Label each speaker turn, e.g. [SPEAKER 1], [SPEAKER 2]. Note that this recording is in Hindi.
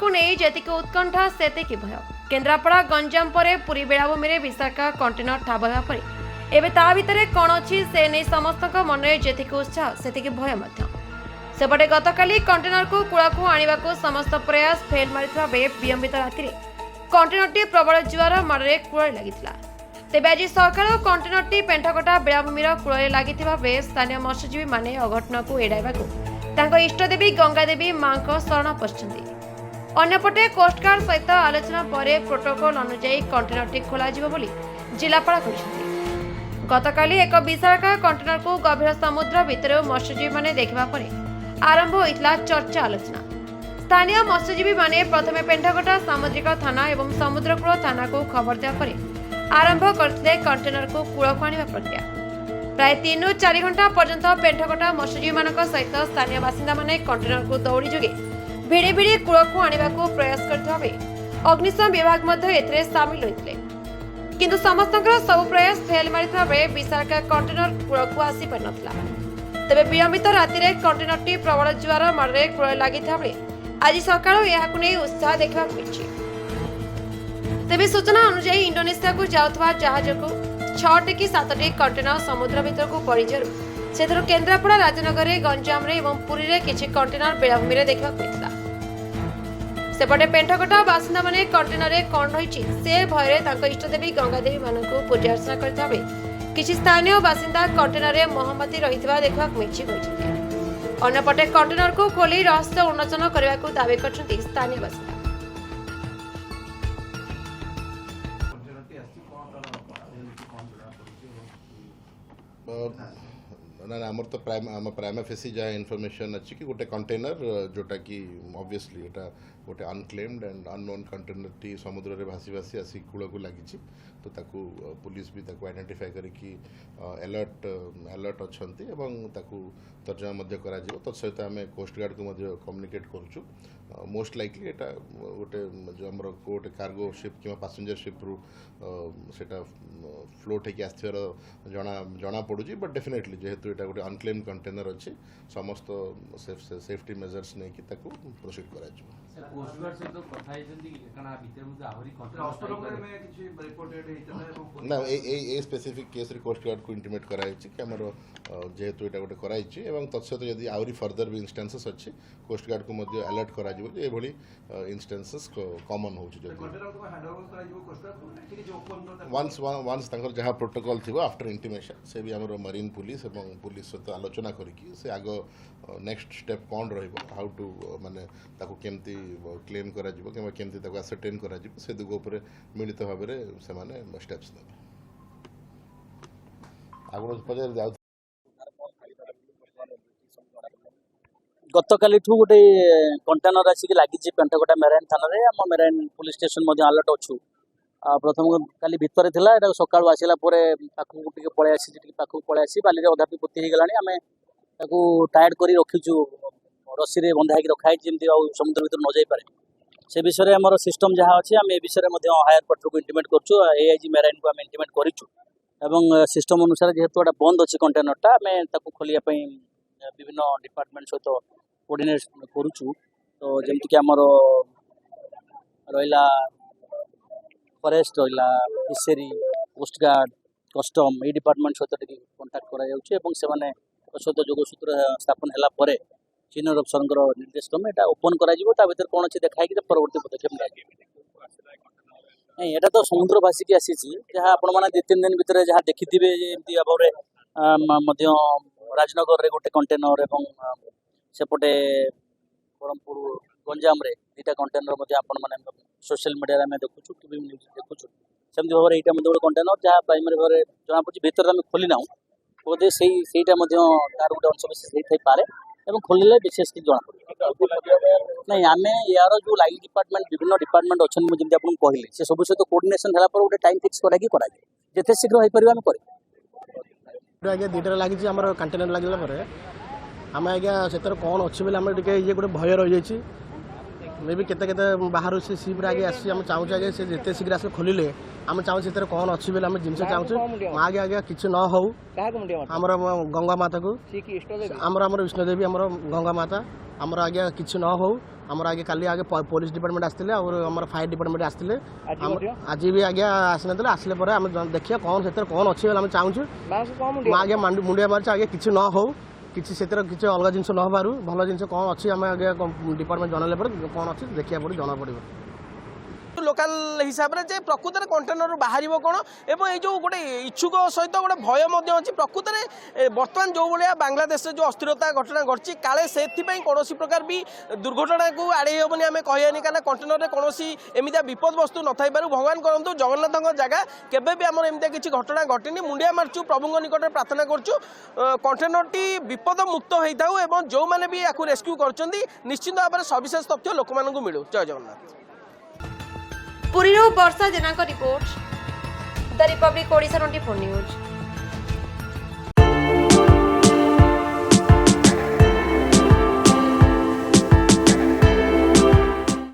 [SPEAKER 1] को नहीं जेतिक उत्कंठा सेतिक भय। केन्द्रापड़ा गंजाम परे पुरी बेलाभूमि में विशाखा कंटेनर ठाब होगा पर एवं ता भितर कौन अच्छी से नहीं समस्त मन में जेतिक उत्साह सेतिक भय सेपटे गतकाली कंटेनर को कूड़ा को आने को समस्त प्रयास फेल मारिଥିବା बेले विलंबित राति कंटेनरटी प्रबल जुआर माड़े कूल लगी। तेज आज सकाल कंटेनरटी पेंठाकटा बेलाभूमि कूल लगी स्थानीय मत्स्यजीवी माने अघटन को एड़ाइबा इष्टदेवी गंगादेवी मां शरण पशिंट। अन्यपटे कोस्टगार्ड सहित आलोचना पर प्रोटोकॉल अनुसार कंटेनरटी खोल जिलापाल कहते। गतकाली एक विशाखा कंटेनर को गभीर समुद्र भितर मत्स्यजीवी माने देखा पर आरंभ होता चर्चा आलोचना। स्थानीय मत्स्यजीवी माने प्रथमे पेंठाकटा सामुद्रिक थाना एवं समुद्रकूल थाना को खबर दिया पर आरंभ करते कंटेनर को कूल को आने प्रक्रिया। प्राय 3-4 घंटा पर्यंत पेंठाकटा मत्स्यजीवी मानक सहित स्थानीय बासिंदा माने कंटेनर को दौड़ी जोगे भिड़ी भिड़ी कूल को आने को प्रयास करते अग्निशम विभाग एथिरे सामिल होते किंतु समस्त सब प्रयास फेल मारिଥିବା बेले विशाखा कंटेनर कूल को आसी पार नथिला। तेबे विलंबित राति कंटेनरटी प्रबल जुआर माड़े कूल लगिथा बेले आज सकाळ एहाकु नै उत्साह देखा मिली। तेबे सूचना अनुसार इंडोनेशिया को जाउथवा जहाज को 6 कि 7 कंटेनर समुद्र भीतर को पड़ीजर से केन्द्रापड़ा राजनगर गंजाम एवं पुरी रे किछि कंटेनर बेलाभूमि रे देखा मिलता। सेपटे पेंठाकटा बासिंदा माने कंटेनर कौन रही से भय इष्टदेवी गंगादेवी मानक पूजा अर्चना करता बेले किछि स्थानीय बासिंदा कंटेनर मोहम्मती रही देखा मिली। अन्यपटे कंटेनर को खोली रहस्य उन्मोचन करने को दावी करछन्ती स्थानीय बासिंदा।
[SPEAKER 2] ना आमर तो प्राइम फेसी जहाँ इनफॉरमेशन अच्छी कि गोटे कंटेनर जोटा कि ऑब्वियसली एटा गोटे unclaimed and unknown container T समुद्र रे भासी भासी आसी कूल को लगी तो ताकू पुलिस भी ताकू आइडेंटिफाई करिकी अलर्ट अच्छी एवं ताकू तर्जमा मध्य करा जिवो। तत्सहित आम कोस्ट गार्ड को मध्य कम्युनिकेट करूँ। मोस्ट लाइकली एटा गोटे जो आमर गोटे कार्गो शिप कि पैसेंजर शिप रु सेटा फ्लोट होकर आसर जना पड़ुची बट डेफिनेटली जेहेतु एटा गोटे अनक्लेम कंटेनर अच्छी समस्त सेफ्टी मेजर्स नहीं कि प्रोसीड करा ना ए स्पेसिफिक केस रे कोस्ट गार्ड को इंटिमेट कराई कि आमर जेहेतु एटा गोटे कराई एवं तत्सहित यदि आहरी फर्दर भी इंस्टांसेस अच्छी कोस्ट गार्ड को मध्य अलर्ट करा इंस्टांसेस कॉमन हो वंस जहाँ प्रोटोकॉल थी आफ्टर इंटिमेशन से भी आमर मरीन पुलिस एवं पुलिस सहित आलोचना करिकी से आग नेक्स्ट स्टेप कौन हाउ टू माने ताको केमती क्लेम करा जिवो कि केमती ताको असरटेन करा जिवो से दिग उपर मिलित भाव में से स्टेप्स नेबे। आगुन पचार जाउ
[SPEAKER 3] गतकाली गोटे कंटेनर आसिक लगी पेंठाकटा मेराइन थाना आम मेराइन पुलिस स्टेशन अलर्ट अच्छु। प्रथम काली भितर थिला एटा सकाळु आसिला परे पाखु टिके पळे आसी पाखु पळे आसी बाली रे अधापि पोती हे गलानी आमे ताकू टाइट करी रखिछु रस्सी रे बंधा के रखाई जेमति आ समुद्र भीतर न जाई पारे से विषय रे हमर सिस्टम जहाँ अछि आमे ए विषय रे मध्ये हायर पट्रो को इंटिमेट करछु एआईजी मेराइन को आमे इंटिमेट करिछु एवं सिस्टम अनुसार जेहेतु एटा बंद अछि कंटेनरटा आमे ताकू खोलिया पई विभिन्न डिपार्टमेंट सहित कोऑर्डिनेट करूछु। तो जेमति कि हमर रहिला फॉरेस्ट रहिला fishery coast guard custom A department सहित कांटेक्ट करा जाउछि एवं से माने सहित जोगसूत्र स्थापन होला परे सीनियर अफसर निर्देश क्रमे एटा ओपन करा जिवो ता भीतर कोन अछि देखाई कि परवर्ती पदक्षेप लागे नहीं एटा तो समुद्र भासी के आसी जहाँ आपण माने 2-3 दिन भीतर जहाँ देखिथिबे एमती भाव मध्य राजनगर रे गोटे कंटेनर एवं सेपटे ब्रह्मपुर गंजाम रे 2टा कंटेनर मध्य आपण माने सोशल मीडिया रे देखुछु टीवी न्यूज देखुछु सेमती भाव एटा मध्य गोटे कंटेनर जहाँ प्राइमरी भाव जना पड़ी भीतर आम खोली ना बोधे सेटा मध्य तार गोटे अंश विशेष होई पारे एवं खोलिले विशेष कि जना पड़े नहीं आम यार जो लाइन डिपार्टमेंट विभिन्न डिपार्टमेंट अच्छे जमी आपको कहले से सब सहित कोऑर्डिनेशन है गोटे टाइम फिक्स कराई जिते शीघ्र हो पार आम कर
[SPEAKER 4] आज्ञा 2टा लगी आम कंटेनर लगे आम आज्ञा से कौन अच्छे बोले आम ये गोटे भय रही जाइए मे भी केते बाहर से सीप्रे आगे आसी आम चाहूँ आगे से जिते शीघ्र आस खोलिले आम चाहूँ से कौन अच्छी बोले आम जिन चाहूँ आगे आगे किसी न हो आमर गंगा माता को आमर विष्णुदेवी आमर गंगा माता आमर आज्ञा किसी न हो आमर आगे काली आगे पुलिस डिपार्टमेंट आसते और आम फायर डिपार्टमेंट आसते आज भी आगे आसना आसले आम देखिए कौन से कौन अच्छे आम चाहूँ आगे मुंडिया मार्च आगे किसी न हो किसी से किसी अलग जिन न हो भल जिन कौन अच्छी आम आगे डिपार्टमेंट जनइले कौन अच्छी देखा पड़े जना पड़ो
[SPEAKER 5] लोकाल हिसाब से प्रकृत में कंटेनर बाहर कौन एवं ये जो गोटे इच्छुक सहित गोटे भय अच्छी प्रकृत में बर्तमान जो भाया बांग्लादेश जो अस्थिरता घटना घटी काले से कौन प्रकार भी दुर्घटना को आड़े हेनी आम कहनी क्या कंटेनर में कौन एमती विपद वस्तु न थी भगवान करूँ जगन्नाथ जगह केवे भी आम एमती किसी घटना घटनी मुंडिया मार्चु प्रभु निकट प्रार्थना करूँ कंटेनर टी विपद मुक्त होता है जो मैंने भी या रेस्क्यू कर निश्चित भाव में सविशेष तथ्य लोक मिलू। जय Jagannath.
[SPEAKER 1] Puri Varsha Jena report the Republic Odisha 24 news.